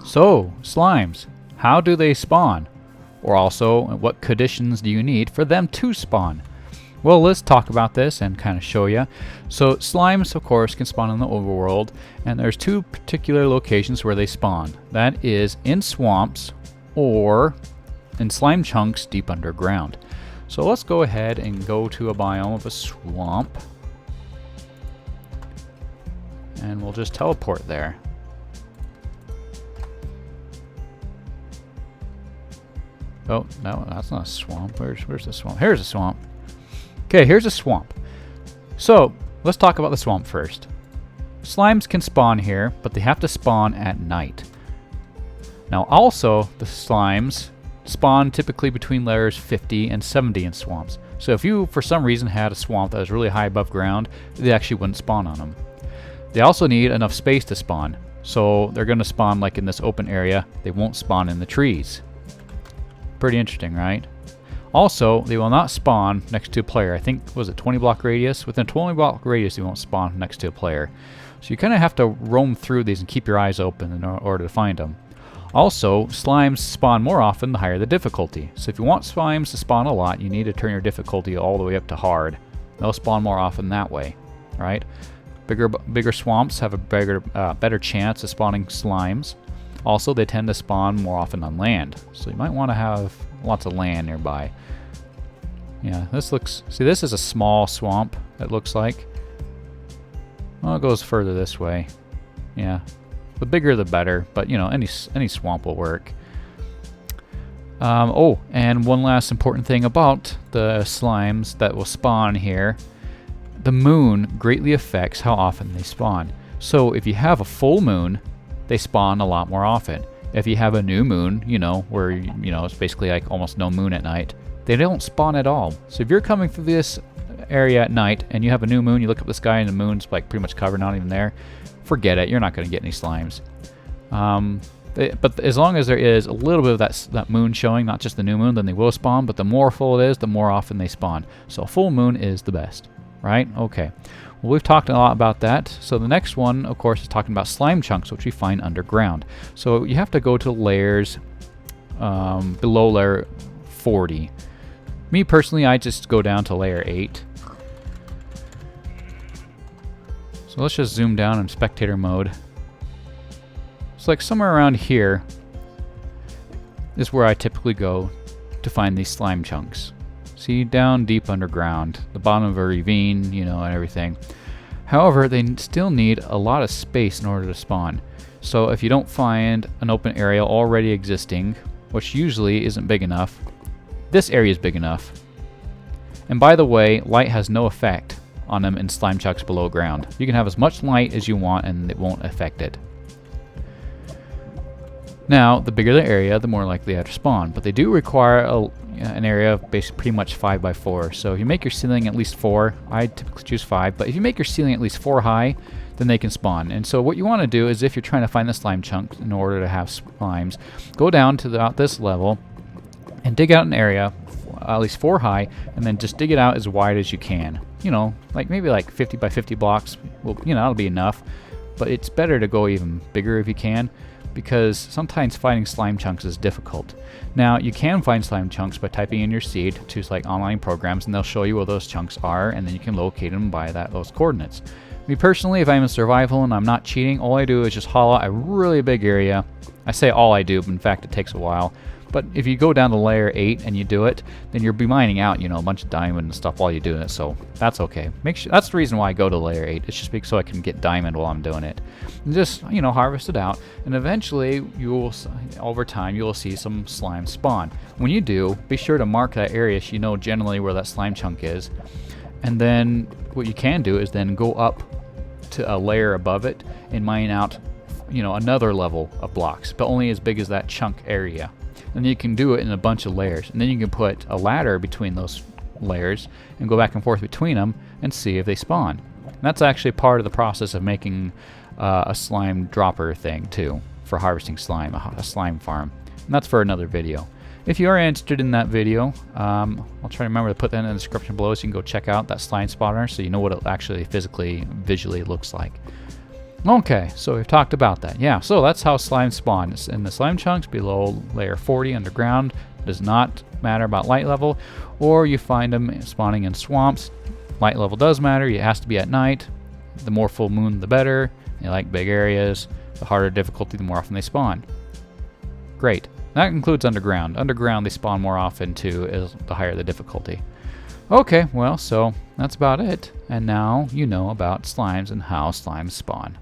So, slimes, how do they spawn? Or also, what conditions do you need for them to spawn? Well, let's talk about this and kind of show you. So, slimes, of course, can spawn in the overworld, and there's two particular locations where they spawn. That is in swamps or in slime chunks deep underground. So let's go ahead and go to a biome of a swamp. And we'll just teleport there. Oh, no, that's not a swamp. Where's the swamp? Here's a swamp. Okay, here's a swamp. So, let's talk about the swamp first. Slimes can spawn here, but they have to spawn at night. Now, also, the slimes spawn typically between layers 50 and 70 in swamps. So if you, for some reason, had a swamp that was really high above ground, they actually wouldn't spawn on them. They also need enough space to spawn. So they're going to spawn like in this open area. They won't spawn in the trees. Pretty interesting, right? Also, they will not spawn next to a player. I think, was it 20 block radius? Within a 20 block radius, they won't spawn next to a player. So you kind of have to roam through these and keep your eyes open in order to find them. Also, slimes spawn more often the higher the difficulty. So if you want slimes to spawn a lot, you need to turn your difficulty all the way up to hard. They'll spawn more often that way, right? Bigger swamps have a better chance of spawning slimes. Also, they tend to spawn more often on land. So you might want to have lots of land nearby. Yeah, this is a small swamp, it looks like. Well, it goes further this way. Yeah. The bigger the better, but you know, any swamp will work. Oh, and one last important thing about the slimes that will spawn here. The moon greatly affects how often they spawn. So if you have a full moon, they spawn a lot more often. If you have a new moon, you know, where it's basically like almost no moon at night, they don't spawn at all. So if you're coming through this area at night and you have a new moon, you look up the sky and the moon's like pretty much covered, not even there, forget it, you're not going to get any slimes. But as long as there is a little bit of that moon showing, not just the new moon, then they will spawn, but the more full it is, the more often they spawn. So a full moon is the best, right? Okay. Well, we've talked a lot about that. So the next one, of course, is talking about slime chunks, which we find underground. So you have to go to layers below layer 40. Me personally, I just go down to layer 8. So let's just zoom down in spectator mode. It's like somewhere around here is where I typically go to find these slime chunks. See, down deep underground, the bottom of a ravine, and everything. However, they still need a lot of space in order to spawn. So if you don't find an open area already existing, which usually isn't big enough, this area is big enough. And by the way, light has no effect on them in slime chunks below ground. You can have as much light as you want and it won't affect it. Now, the bigger the area, the more likely they have to spawn, but they do require an area of basically pretty much 5 by 4. So if you make your ceiling at least 4, I typically choose 5, but if you make your ceiling at least 4 high, then they can spawn. And so what you want to do is, if you're trying to find the slime chunks in order to have slimes, go down to about this level and dig out an area at least 4 high, and then just dig it out as wide as you can. Like maybe like 50 by 50 blocks. Well, that'll be enough, but it's better to go even bigger if you can, because sometimes finding slime chunks is difficult. Now, you can find slime chunks by typing in your seed to like online programs, and they'll show you where those chunks are, and then you can locate them by those coordinates. Me personally, if I'm in survival and I'm not cheating, all I do is just hollow out a really big area. I say all I do, but in fact it takes a while. But if you go down to layer 8 and you do it, then you'll be mining out, a bunch of diamond and stuff while you're doing it. So that's okay. That's the reason why I go to layer 8. It's just so I can get diamond while I'm doing it. And just, harvest it out. And eventually, over time, you will see some slime spawn. When you do, be sure to mark that area so you know generally where that slime chunk is. And then what you can do is then go up to a layer above it and mine out, another level of blocks, but only as big as that chunk area. And you can do it in a bunch of layers. And then you can put a ladder between those layers and go back and forth between them and see if they spawn. And that's actually part of the process of making a slime dropper thing too, for harvesting slime, a slime farm. And that's for another video. If you are interested in that video, I'll try to remember to put that in the description below so you can go check out that slime spawner so you know what it actually visually looks like. Okay, so we've talked about that. Yeah, so that's how slime spawn. It's in the slime chunks below layer 40 underground. Does not matter about light level. Or you find them spawning in swamps. Light level does matter. It has to be at night. The more full moon, the better. They like big areas. The harder difficulty, the more often they spawn. Great. That includes underground. Underground, they spawn more often too, the higher the difficulty. Okay, well, so that's about it. And now you know about slimes and how slimes spawn.